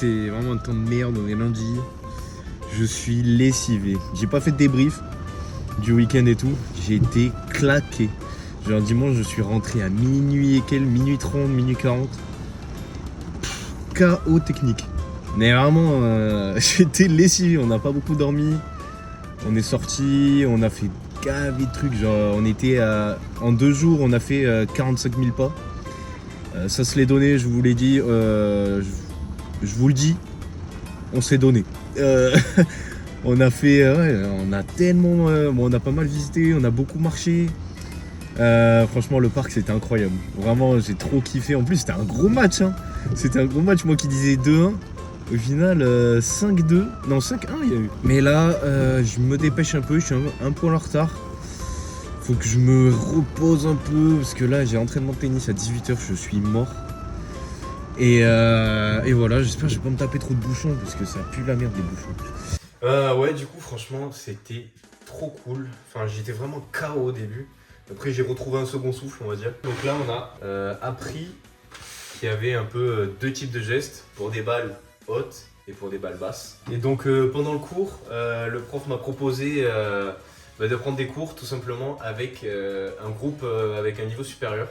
c'est vraiment un temps de merde, on est lundi. Je suis lessivé. J'ai pas fait de débrief du week-end et tout. J'ai été claqué. Genre dimanche, je suis rentré à minuit et quel, minuit 30, minuit 40. KO technique. Mais vraiment, j'étais lessivé. On n'a pas beaucoup dormi. On est sorti, on a fait gavé de trucs. Genre, on était en 2 jours, on a fait 45 000 pas. Ça se l'est donné, je vous l'ai dit. Je vous le dis, on s'est donné. On a fait, on a tellement, bon, on a pas mal visité, on a beaucoup marché. Franchement, le parc c'était incroyable. Vraiment, j'ai trop kiffé. En plus, c'était un gros match. Hein. C'était un gros match. Moi qui disais 2-1, au final 5-2, non 5-1 il y a eu. Mais là, je me dépêche un peu. Je suis un peu en retard. Faut que je me repose un peu parce que là, j'ai entraînement de tennis à 18h. Je suis mort. Et voilà, j'espère que je vais pas me taper trop de bouchons parce que ça pue la merde les bouchons. Ouais, du coup, franchement, c'était trop cool. Enfin, j'étais vraiment KO au début. Après, j'ai retrouvé un second souffle, on va dire. Donc là, on a appris qu'il y avait un peu 2 types de gestes pour des balles hautes et pour des balles basses. Et donc, pendant le cours, le prof m'a proposé de prendre des cours tout simplement avec un groupe avec un niveau supérieur.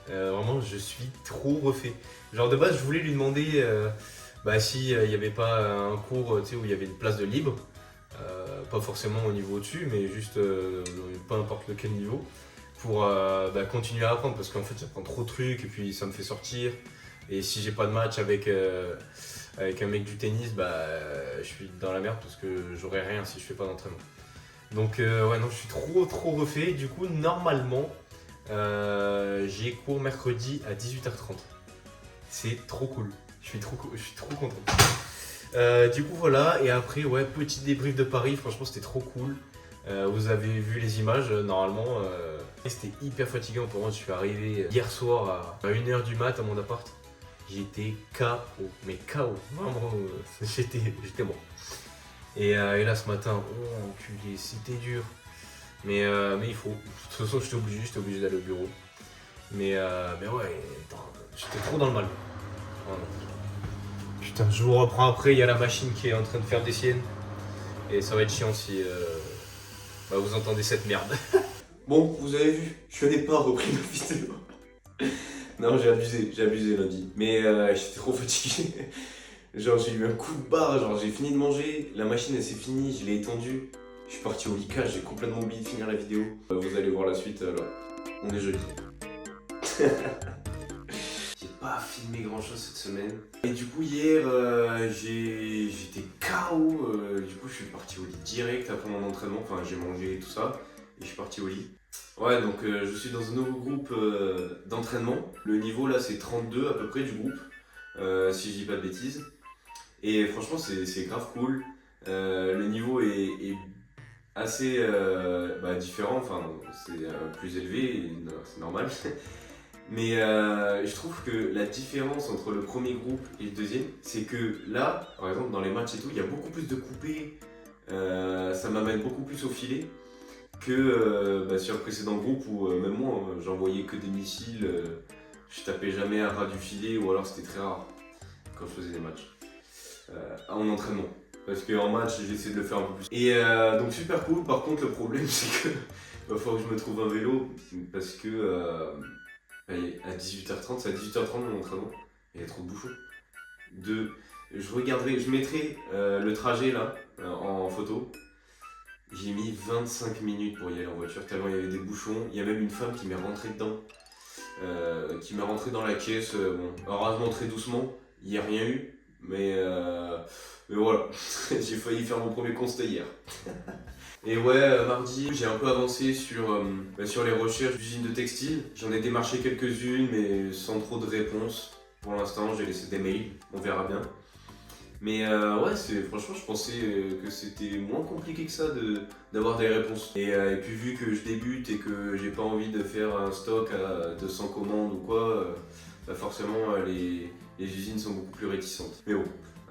Vraiment, je suis trop refait. Genre de base, je voulais lui demander s'il n'y avait pas un cours où il y avait une place de libre. Pas forcément au niveau au-dessus, mais juste peu importe lequel niveau. Pour continuer à apprendre, parce qu'en fait, j'apprends trop de trucs et puis ça me fait sortir. Et si j'ai pas de match avec un mec du tennis, je suis dans la merde parce que j'aurai rien si je fais pas d'entraînement. Donc je suis trop refait. Du coup, normalement, j'ai cours mercredi à 18h30. C'est trop cool. Je suis trop content. Du coup voilà, et après petit débrief de Paris, franchement c'était trop cool. Vous avez vu les images, normalement c'était hyper fatigant pour moi. Je suis arrivé hier soir à 1h du mat à mon appart. J'étais KO, mais KO, vraiment j'étais mort. Et là ce matin, oh enculé, c'était dur. Mais il faut, de toute façon j'étais obligé d'aller au bureau. Mais j'étais trop dans le mal. Vraiment. Putain, je vous reprends après, il y a la machine qui est en train de faire des siennes. Et ça va être chiant si vous entendez cette merde. Bon, vous avez vu, je n'ai pas repris ma vidéo. Non, j'ai abusé lundi. Mais j'étais trop fatigué. Genre j'ai eu un coup de barre, genre j'ai fini de manger, la machine elle s'est finie, je l'ai étendue. Je suis parti au lit cash, j'ai complètement oublié de finir la vidéo. Vous allez voir la suite là. On est jeudi. J'ai pas filmé grand chose cette semaine. Et du coup hier j'étais KO, du coup je suis parti au lit direct après mon entraînement, enfin j'ai mangé et tout ça, et je suis parti au lit. Ouais donc je suis dans un nouveau groupe d'entraînement. Le niveau là c'est 32 à peu près du groupe, si je dis pas de bêtises. Et franchement c'est grave cool. Le niveau est assez différent, enfin c'est plus élevé, c'est normal. Mais je trouve que la différence entre le premier groupe et le deuxième, c'est que là, par exemple dans les matchs et tout, il y a beaucoup plus de coupés, ça m'amène beaucoup plus au filet que sur le précédent groupe où même moi j'envoyais que des missiles, je tapais jamais à ras du filet ou alors c'était très rare quand je faisais des matchs en entraînement. Parce qu'en match j'essaie de le faire un peu plus. Et donc super cool, par contre le problème c'est que il va falloir que je me trouve un vélo parce que à 18h30, c'est à 18h30 mon entraînement, il y a trop de bouchons. Je mettrai le trajet là en photo. J'ai mis 25 minutes pour y aller en voiture, tellement il y avait des bouchons. Il y a même une femme qui m'est rentrée dedans, qui m'est rentrée dans la caisse. Heureusement très doucement, il n'y a rien eu, mais voilà, j'ai failli faire mon premier constat hier. Et mardi, j'ai un peu avancé sur les recherches d'usines de textile. J'en ai démarché quelques-unes, mais sans trop de réponses. Pour l'instant, j'ai laissé des mails, on verra bien. Mais franchement, je pensais que c'était moins compliqué que ça d'avoir des réponses. Et puis vu que je débute et que j'ai pas envie de faire un stock à 200 commandes ou quoi, forcément les usines sont beaucoup plus réticentes. Mais bon,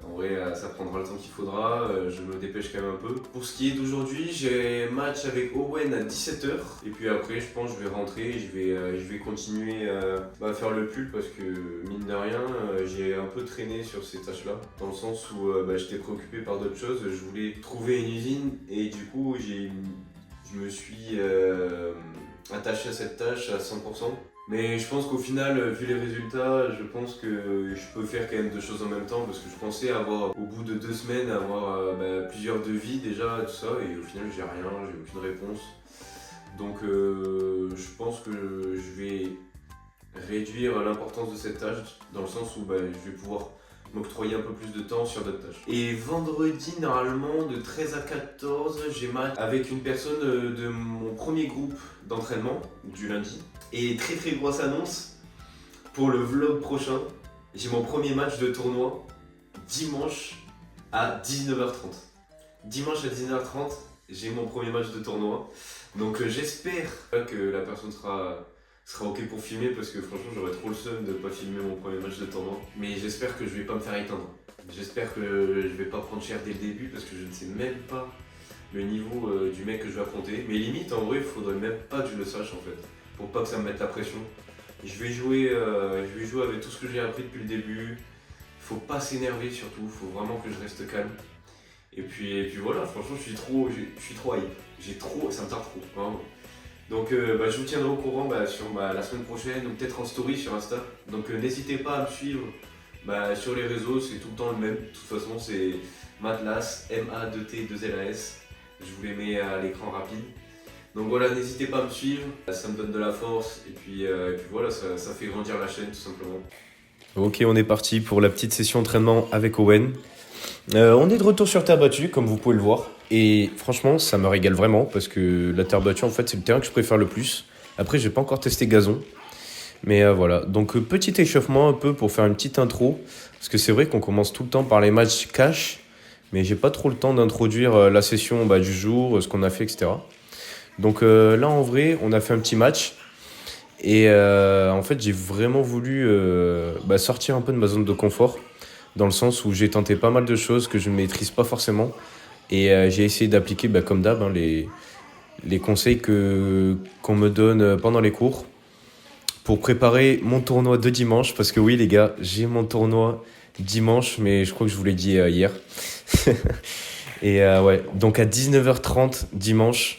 En vrai, ça prendra le temps qu'il faudra, je me dépêche quand même un peu. Pour ce qui est d'aujourd'hui, j'ai match avec Owen à 17h. Et puis après, je pense que je vais rentrer et je vais continuer à faire le pull parce que, mine de rien, j'ai un peu traîné sur ces tâches-là. Dans le sens où j'étais préoccupé par d'autres choses. Je voulais trouver une usine et du coup, je me suis attaché à cette tâche à 100%. Mais je pense qu'au final, vu les résultats, je pense que je peux faire quand même deux choses en même temps parce que je pensais avoir, au bout de 2 semaines, avoir plusieurs devis déjà, tout ça, et au final, j'ai rien, j'ai aucune réponse. Donc, je pense que je vais réduire l'importance de cette tâche dans le sens où je vais pouvoir m'octroyer un peu plus de temps sur d'autres tâches. Et vendredi, normalement, de 13 à 14, j'ai match avec une personne de mon premier groupe d'entraînement du lundi. Et très très grosse annonce pour le vlog prochain. J'ai mon premier match de tournoi dimanche à 19h30. Dimanche à 19h30, j'ai mon premier match de tournoi. Donc j'espère que la personne sera ok pour filmer parce que franchement j'aurais trop le seum de ne pas filmer mon premier match de tournoi. Mais j'espère que je vais pas me faire éteindre. J'espère que je vais pas prendre cher dès le début parce que je ne sais même pas le niveau du mec que je vais affronter. Mais limite en vrai il faudrait même pas que je le sache en fait. Pour pas que ça me mette la pression. Je vais jouer avec tout ce que j'ai appris depuis le début. Faut pas s'énerver surtout, faut vraiment que je reste calme. Et puis voilà, franchement je suis trop hype. Ça me tarde trop, vraiment. Donc je vous tiendrai au courant sur la semaine prochaine ou peut-être en story sur Insta. Donc n'hésitez pas à me suivre sur les réseaux, c'est tout le temps le même. De toute façon c'est Matlas, M-A-2-T-2-L-A-S. Je vous les mets à l'écran rapide. Donc voilà, n'hésitez pas à me suivre, ça me donne de la force et puis voilà, ça fait grandir la chaîne tout simplement. Ok, on est parti pour la petite session entraînement avec Owen. On est de retour sur terre battue, comme vous pouvez le voir. Et franchement, ça me régale vraiment parce que la terre battue, en fait, c'est le terrain que je préfère le plus. Après, j'ai pas encore testé gazon. Mais voilà, donc petit échauffement un peu pour faire une petite intro. Parce que c'est vrai qu'on commence tout le temps par les matchs cash. Mais j'ai pas trop le temps d'introduire la session du jour, ce qu'on a fait, etc. Donc là, en vrai, on a fait un petit match. Et en fait, j'ai vraiment voulu sortir un peu de ma zone de confort. Dans le sens où j'ai tenté pas mal de choses que je ne maîtrise pas forcément. Et j'ai essayé d'appliquer, comme d'hab, les conseils qu'on me donne pendant les cours. Pour préparer mon tournoi de dimanche. Parce que oui, les gars, j'ai mon tournoi dimanche. Mais je crois que je vous l'ai dit hier. Et ouais, donc à 19h30 dimanche,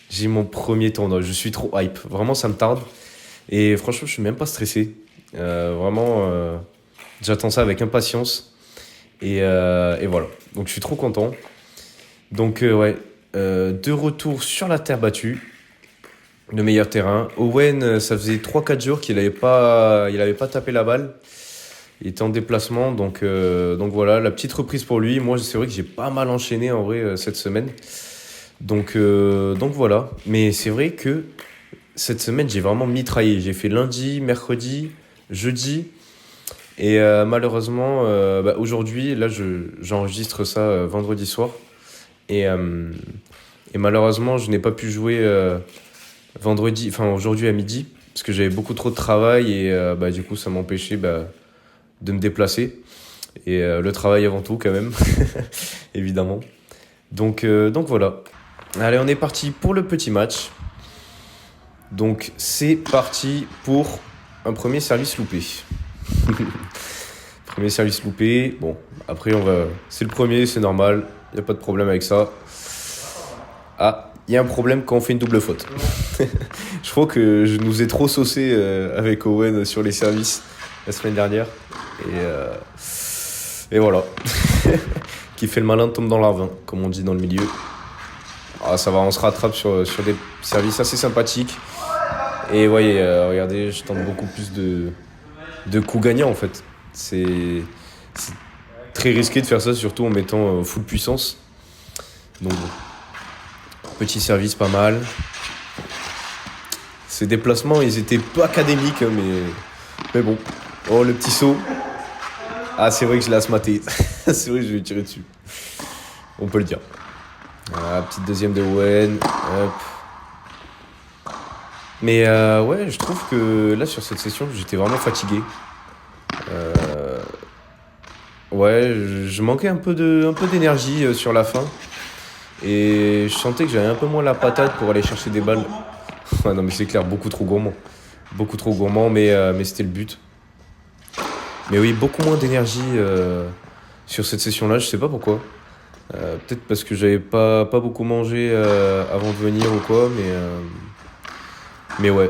j'ai mon premier tournoi. Je suis trop hype. Vraiment, ça me tarde. Et franchement, je suis même pas stressé. Vraiment, j'attends ça avec impatience. Et voilà. Donc, je suis trop content. Donc, ouais. De retour sur la terre battue. Le meilleur terrain. Owen, ça faisait 3-4 jours qu'il avait pas tapé la balle. Il était en déplacement. Donc voilà, la petite reprise pour lui. Moi, c'est vrai que j'ai pas mal enchaîné en vrai cette semaine. Donc voilà. Mais c'est vrai que cette semaine, j'ai vraiment mitraillé. J'ai fait lundi, mercredi, jeudi. Et malheureusement, aujourd'hui, là, j'enregistre ça vendredi soir. Et malheureusement, je n'ai pas pu jouer aujourd'hui à midi. Parce que j'avais beaucoup trop de travail. Et du coup, ça m'empêchait de me déplacer. Et le travail avant tout, quand même. Évidemment. Donc voilà. Allez, on est parti pour le petit match. Donc c'est parti pour un premier service loupé. Premier service loupé. Bon, après c'est le premier, c'est normal. Il n'y a pas de problème avec ça. Ah, il y a un problème quand on fait une double faute. Je crois que je nous ai trop saucé avec Owen sur les services la semaine dernière. Et voilà. Qui fait le malin tombe dans l'arvin, comme on dit dans le milieu. Ah, ça va, on se rattrape sur des services assez sympathiques. Et voyez, regardez, je tente beaucoup plus de coups gagnants en fait. C'est très risqué de faire ça, surtout en mettant full puissance. Donc bon. Petit service pas mal. Ces déplacements, ils étaient peu académiques, hein, mais bon. Oh, le petit saut. Ah, c'est vrai que je l'ai asmaté. C'est vrai que je vais tirer dessus. On peut le dire. Voilà, petite deuxième de Owen. Hop. Mais ouais, je trouve que là, sur cette session, j'étais vraiment fatigué. Ouais, je manquais un peu d'énergie sur la fin. Et je sentais que j'avais un peu moins la patate pour aller chercher des balles. Ouais, non, mais c'est clair, beaucoup trop gourmand. Beaucoup trop gourmand, mais c'était le but. Mais oui, beaucoup moins d'énergie sur cette session-là, je sais pas pourquoi. Peut-être parce que j'avais pas beaucoup mangé avant de venir ou quoi, mais ouais.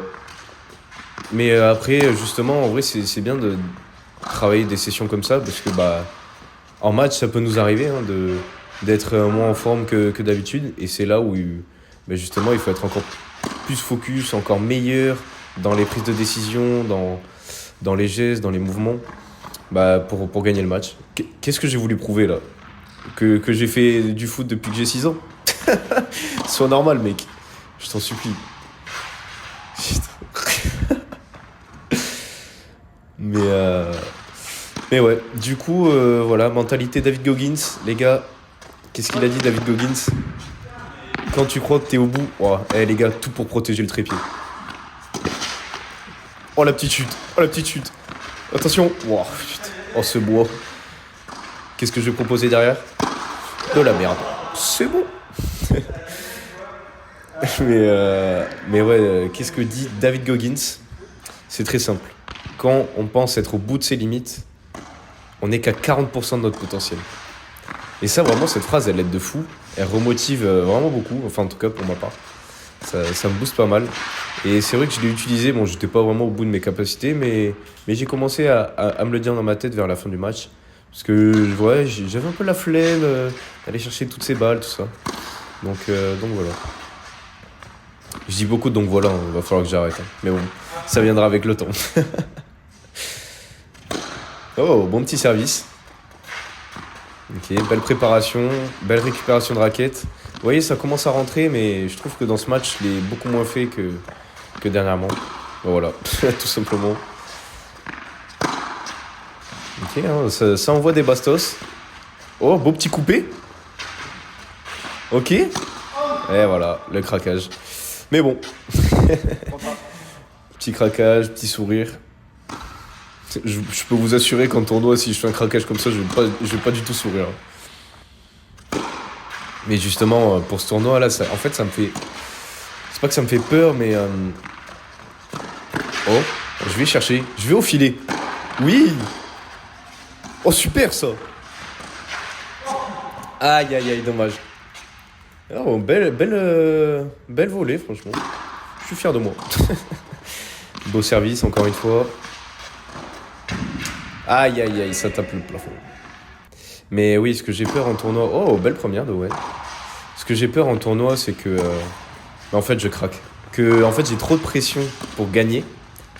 Mais après, justement, en vrai, c'est bien de travailler des sessions comme ça, parce que bah, en match, ça peut nous arriver hein, d'être moins en forme que d'habitude, et c'est là où bah, justement il faut être encore plus focus, encore meilleur dans les prises de décision, dans les gestes, dans les mouvements, bah, pour gagner le match. Qu'est-ce que j'ai voulu prouver là? Que j'ai fait du foot depuis que j'ai 6 ans? Sois normal, mec. Je t'en supplie. Mais ouais, du coup, voilà, mentalité David Goggins. Les gars, qu'est-ce qu'il a dit, David Goggins? Quand tu crois que t'es au bout, oh, les gars, tout pour protéger le trépied. Oh, la petite chute. Oh, la petite chute. Attention. Oh, putain. Oh, ce bois. Qu'est-ce que je vais proposer derrière? De la merde. C'est bon. mais ouais, qu'est-ce que dit David Goggins? C'est très simple. Quand on pense être au bout de ses limites, on n'est qu'à 40% de notre potentiel. Et ça, vraiment, cette phrase, elle aide de fou. Elle remotive vraiment beaucoup. Enfin, en tout cas, pour ma part. Ça me booste pas mal. Et c'est vrai que je l'ai utilisé. Bon, j'étais pas vraiment au bout de mes capacités, mais j'ai commencé à me le dire dans ma tête vers la fin du match. Parce que ouais, j'avais un peu la flemme d'aller chercher toutes ces balles, tout ça. Donc voilà. Je dis beaucoup, donc voilà, il va falloir que j'arrête. Hein. Mais bon, ça viendra avec le temps. Oh, bon petit service. Ok, belle préparation, belle récupération de raquette. Vous voyez, ça commence à rentrer, mais je trouve que dans ce match, je l'ai beaucoup moins fait que dernièrement. Voilà, tout simplement. Ok, hein, ça envoie des bastos. Oh, beau petit coupé. Ok. Et voilà, le craquage. Mais bon. Petit craquage, petit sourire. Je peux vous assurer qu'en tournoi, si je fais un craquage comme ça, je vais pas du tout sourire. Mais justement, pour ce tournoi là, en fait, ça me fait... C'est pas que ça me fait peur, mais... Oh, je vais chercher. Je vais au filet. Oui. Oh, super ça. Aïe, aïe, aïe, dommage. Oh, belle volée, franchement. Je suis fier de moi. Beau service, encore une fois. Aïe, aïe, aïe, ça tape le plafond. Mais oui, ce que j'ai peur en tournoi... Oh, belle première de ouais. Ce que j'ai peur en tournoi, c'est que... en fait, je craque. En fait, j'ai trop de pression pour gagner.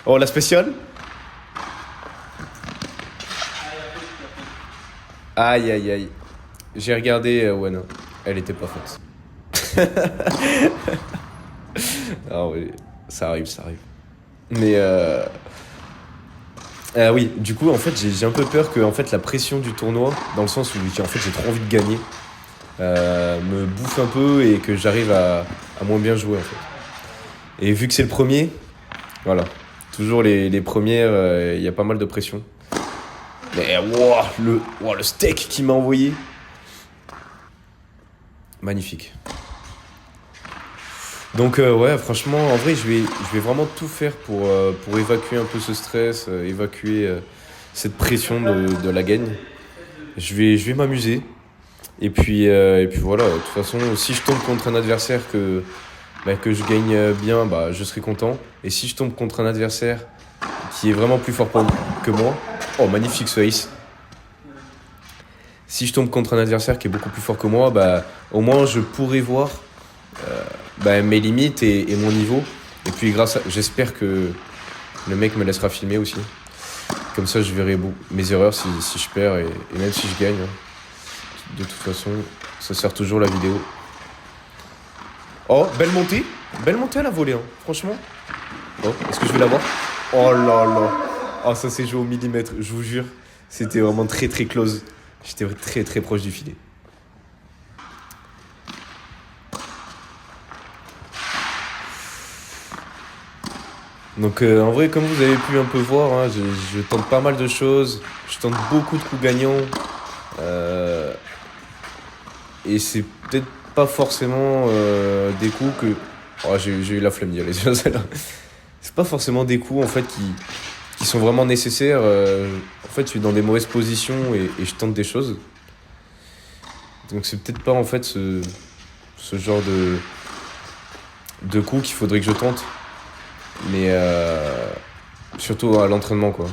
Oh, la spéciale. Aïe, aïe, aïe. J'ai regardé... ouais, non. Elle était pas faite. Ah oui, ça arrive. Mais... oui, du coup, en fait, j'ai un peu peur que en fait, la pression du tournoi, dans le sens où en fait, j'ai trop envie de gagner, me bouffe un peu et que j'arrive à moins bien jouer, en fait. Et vu que c'est le premier, voilà, toujours les premières, il y a pas mal de pression. Mais wow, le steak qu'il m'a envoyé, magnifique. Donc ouais, franchement, en vrai, je vais vraiment tout faire pour évacuer un peu ce stress, évacuer cette pression de la gagne. Je vais m'amuser. Et puis voilà, de toute façon, si je tombe contre un adversaire que je gagne bien, bah, je serai content. Et si je tombe contre un adversaire qui est vraiment plus fort que moi, oh, magnifique ce ace. Si je tombe contre un adversaire qui est beaucoup plus fort que moi, bah, au moins je pourrai voir mes limites et mon niveau. Et puis j'espère que le mec me laissera filmer aussi. Comme ça je verrai mes erreurs si je perds et même si je gagne. De toute façon, ça sert toujours la vidéo. Oh, belle montée à la volée, hein. Franchement. Oh, est-ce que je vais l'avoir? Oh là là. Oh, ça s'est joué au millimètre, je vous jure. C'était vraiment très très close. J'étais très très proche du filet. Donc en vrai, comme vous avez pu un peu voir, hein, je tente pas mal de choses. Je tente beaucoup de coups gagnants. Et c'est peut-être pas forcément des coups que... Oh, j'ai eu la flemme d'y aller sur celle-là. C'est pas forcément des coups en fait qui sont vraiment nécessaires. En fait, je suis dans des mauvaises positions et je tente des choses. Donc c'est peut-être pas en fait ce genre de coups qu'il faudrait que je tente. Mais surtout à l'entraînement quoi.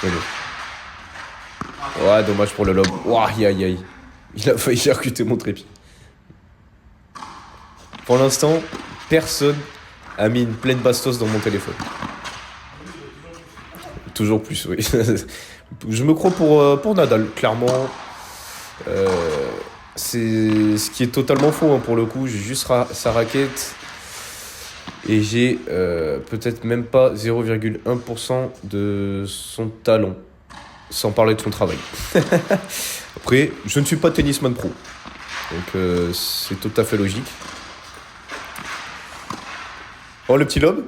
Mais bon. Ouais, dommage pour le lob. Ouah, aïe aïe aïe. Il a failli charcuter mon trépied. Pour l'instant, personne a mis une pleine bastos dans mon téléphone. Toujours plus, oui. Je me crois pour Nadal, clairement. C'est ce qui est totalement faux hein, pour le coup. J'ai juste sa raquette et j'ai peut-être même pas 0,1% de son talent, sans parler de son travail. Après, je ne suis pas tennisman pro, donc c'est tout à fait logique. Oh, le petit lob.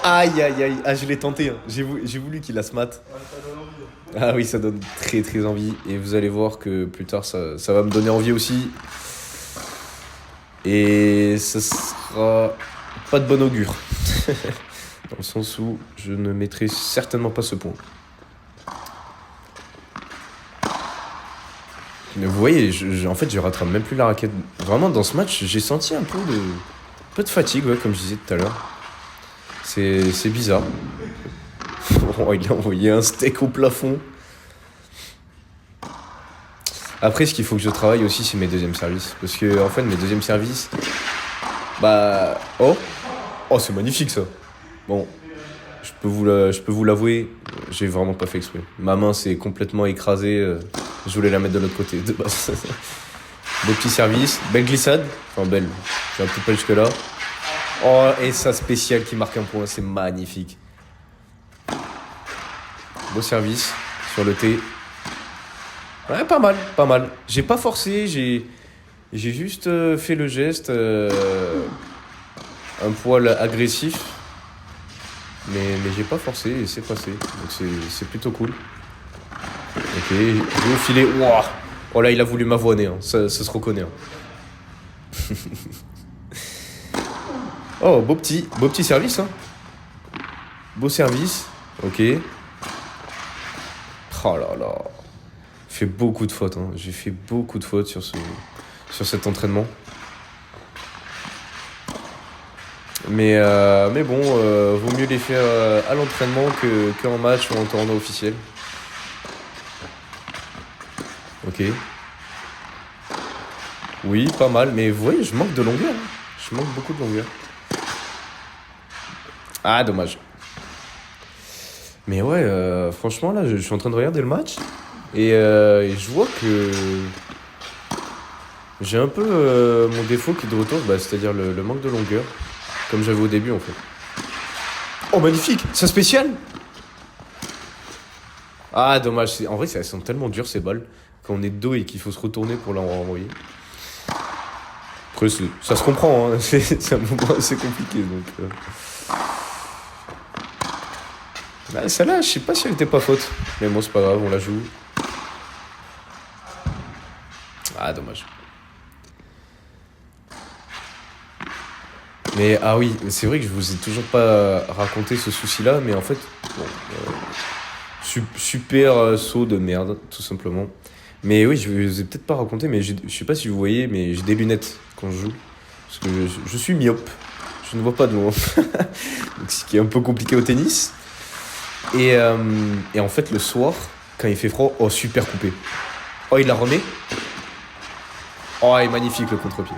Aïe aïe aïe, ah je l'ai tenté, hein. J'ai voulu qu'il la se mate. Ah oui, ça donne très très envie. Et vous allez voir que plus tard ça va me donner envie aussi. Et ça sera pas de bon augure. Dans le sens où je ne mettrai certainement pas ce point. Mais vous voyez, en fait je rattrape même plus la raquette. Vraiment dans ce match j'ai senti un peu de fatigue, ouais, comme je disais tout à l'heure. C'est bizarre. Oh, il a envoyé un steak au plafond. Après, ce qu'il faut que je travaille aussi, c'est mes deuxièmes services. Parce que, en fait, mes deuxièmes services... Bah... Oh, c'est magnifique, ça. Bon, je peux vous l'avouer, j'ai vraiment pas fait exprès. Ma main s'est complètement écrasée. Je voulais la mettre de l'autre côté, de base. Beau petit service. Belle glissade. Enfin, belle. J'ai un peu pas jusque-là. Oh, et sa spéciale qui marque un point, c'est magnifique. Beau service sur le T. Ouais, pas mal. J'ai pas forcé, j'ai juste fait le geste un poil agressif. Mais j'ai pas forcé et c'est passé. Donc c'est plutôt cool. Ok, je vais au filet. Wow. Oh là, il a voulu m'avoiner, hein. Ça se reconnaît. Hein. Oh, beau petit service, hein. Beau service, ok. Oh là là. Fait beaucoup de fautes, hein. J'ai fait beaucoup de fautes sur cet entraînement. Mais bon, vaut mieux les faire à l'entraînement qu'en match ou en tournoi officiel. Ok. Oui, pas mal, mais vous voyez, je manque de longueur. Hein. Je manque beaucoup de longueur. Ah, dommage. Mais ouais, franchement, là, je suis en train de regarder le match. Et je vois que j'ai un peu mon défaut qui est de retour, c'est-à-dire le manque de longueur. Comme j'avais au début, en fait. Oh, magnifique! C'est spécial! Ah, dommage. En vrai, elles sont tellement dures, ces balles, quand on est de dos et qu'il faut se retourner pour la renvoyer. Après, ça se comprend, hein. C'est un moment assez compliqué, donc... Celle-là, je sais pas si elle était pas faute. Mais bon, c'est pas grave, on la joue. Ah, dommage. Mais, ah oui, c'est vrai que je vous ai toujours pas raconté ce souci-là, mais en fait, bon, super saut de merde, tout simplement. Mais oui, je vous ai peut-être pas raconté, mais je sais pas si vous voyez, mais j'ai des lunettes quand je joue. Parce que je suis myope. Je ne vois pas de loin. Donc, ce qui est un peu compliqué au tennis. Et en fait, le soir, quand il fait froid, oh, super coupé. Oh, il la remet. Oh, il est magnifique le contre-pied.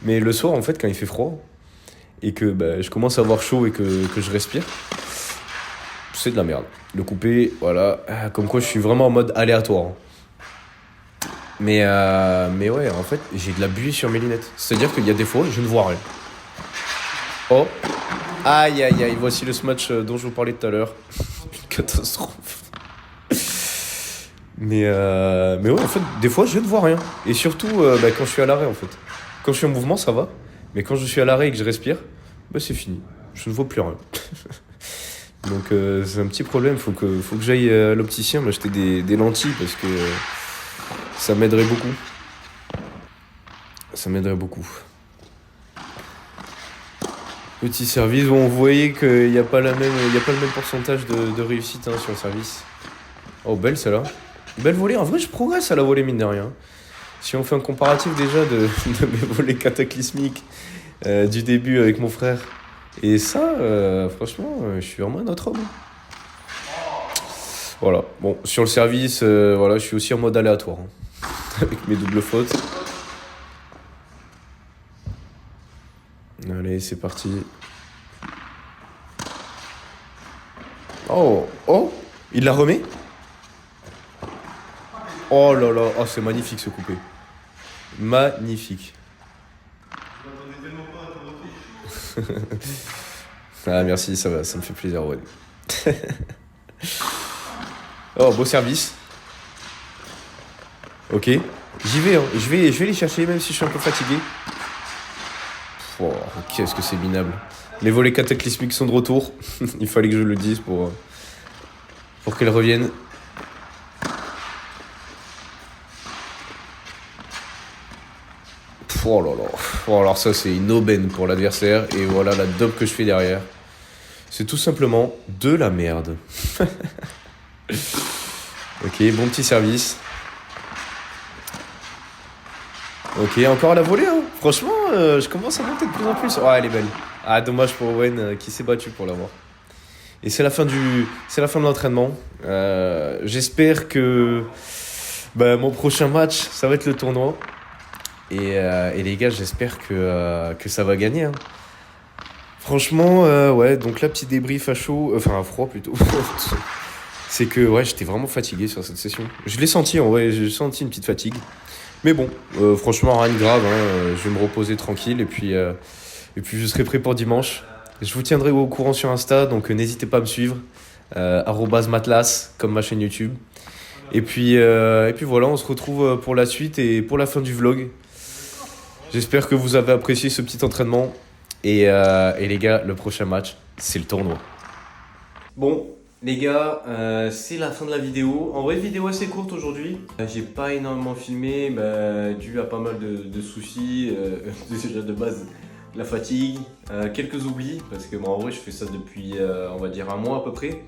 Mais le soir, en fait, quand il fait froid, et que je commence à avoir chaud et que je respire, c'est de la merde. Le coupé, voilà. Comme quoi, je suis vraiment en mode aléatoire. Mais ouais, en fait, j'ai de la buée sur mes lunettes. C'est-à-dire qu'il y a des fois, je ne vois rien. Oh. Aïe, aïe, aïe. Voici le match dont je vous parlais tout à l'heure. Une catastrophe. Mais ouais, en fait, des fois, je ne vois rien. Et surtout, quand je suis à l'arrêt, en fait. Quand je suis en mouvement, ça va. Mais quand je suis à l'arrêt et que je respire, c'est fini. Je ne vois plus rien. Donc c'est un petit problème, faut que j'aille à l'opticien m'acheter des lentilles parce que ça m'aiderait beaucoup. Ça m'aiderait beaucoup. Petit service, bon, vous voyez qu'il n'y a pas le même pourcentage de réussite sur le service. Oh, belle celle-là. Belle volée, en vrai je progresse à la volée mine de rien. Si on fait un comparatif déjà de mes volées cataclysmiques du début avec mon frère. Et ça, franchement, je suis vraiment un autre homme. Voilà, bon, sur le service, voilà, je suis aussi en mode aléatoire. Avec mes doubles fautes. Allez, c'est parti. Oh, il la remet? Oh là là, oh, c'est magnifique ce coupé. Magnifique. Ah merci, ça me fait plaisir, ouais. Oh, beau service. Ok, j'y vais, hein. Je vais les chercher même si je suis un peu fatigué. Oh, qu'est-ce que c'est minable. Les volets cataclysmiques sont de retour. Il fallait que je le dise pour qu'elles reviennent. Oh là là. Oh, alors ça c'est une aubaine pour l'adversaire. Et voilà la dope que je fais derrière. C'est tout simplement de la merde. Ok, bon petit service. Ok, encore à la volée, hein. Franchement, je commence à monter de plus en plus. Oh, elle est belle. Ah, dommage pour Owen qui s'est battu pour l'avoir. Et c'est la fin de l'entraînement. J'espère que mon prochain match, ça va être le tournoi. Et les gars, j'espère que ça va gagner. Hein. Franchement, ouais, donc la petite débrief à chaud, enfin à froid plutôt. C'est que ouais, j'étais vraiment fatigué sur cette session. Je l'ai senti, en vrai, j'ai senti une petite fatigue. Mais bon, franchement, rien de grave. Hein, je vais me reposer tranquille et puis je serai prêt pour dimanche. Je vous tiendrai au courant sur Insta, donc n'hésitez pas à me suivre. @matlas, comme ma chaîne YouTube. Et puis voilà, on se retrouve pour la suite et pour la fin du vlog. J'espère que vous avez apprécié ce petit entraînement. Et les gars, le prochain match, c'est le tournoi. Bon, les gars, c'est la fin de la vidéo. En vrai, vidéo assez courte aujourd'hui. J'ai pas énormément filmé, dû à pas mal de soucis. Déjà de base, la fatigue, quelques oublis, parce que en vrai, je fais ça depuis, on va dire, un mois à peu près.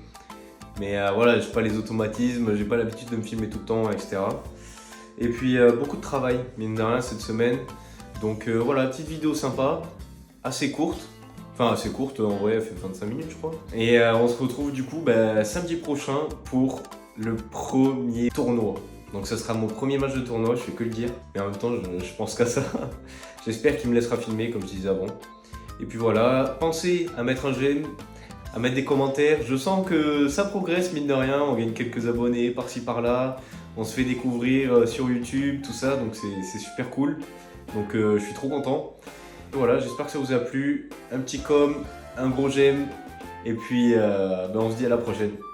Mais voilà, j'ai pas les automatismes, j'ai pas l'habitude de me filmer tout le temps, etc. Et puis, beaucoup de travail, mine de rien, cette semaine. Donc voilà, petite vidéo sympa, assez courte. Enfin, assez courte, en vrai, elle fait 25 minutes, je crois. Et on se retrouve du coup samedi prochain pour le premier tournoi. Donc ça sera mon premier match de tournoi, je fais que le dire. Mais en même temps, je pense qu'à ça. J'espère qu'il me laissera filmer, comme je disais avant. Et puis voilà, pensez à mettre un j'aime, à mettre des commentaires. Je sens que ça progresse, mine de rien. On gagne quelques abonnés par-ci par-là. On se fait découvrir sur YouTube, tout ça. Donc c'est super cool. Donc je suis trop content. Et voilà, j'espère que ça vous a plu. Un petit com, un gros j'aime. Et puis on se dit à la prochaine.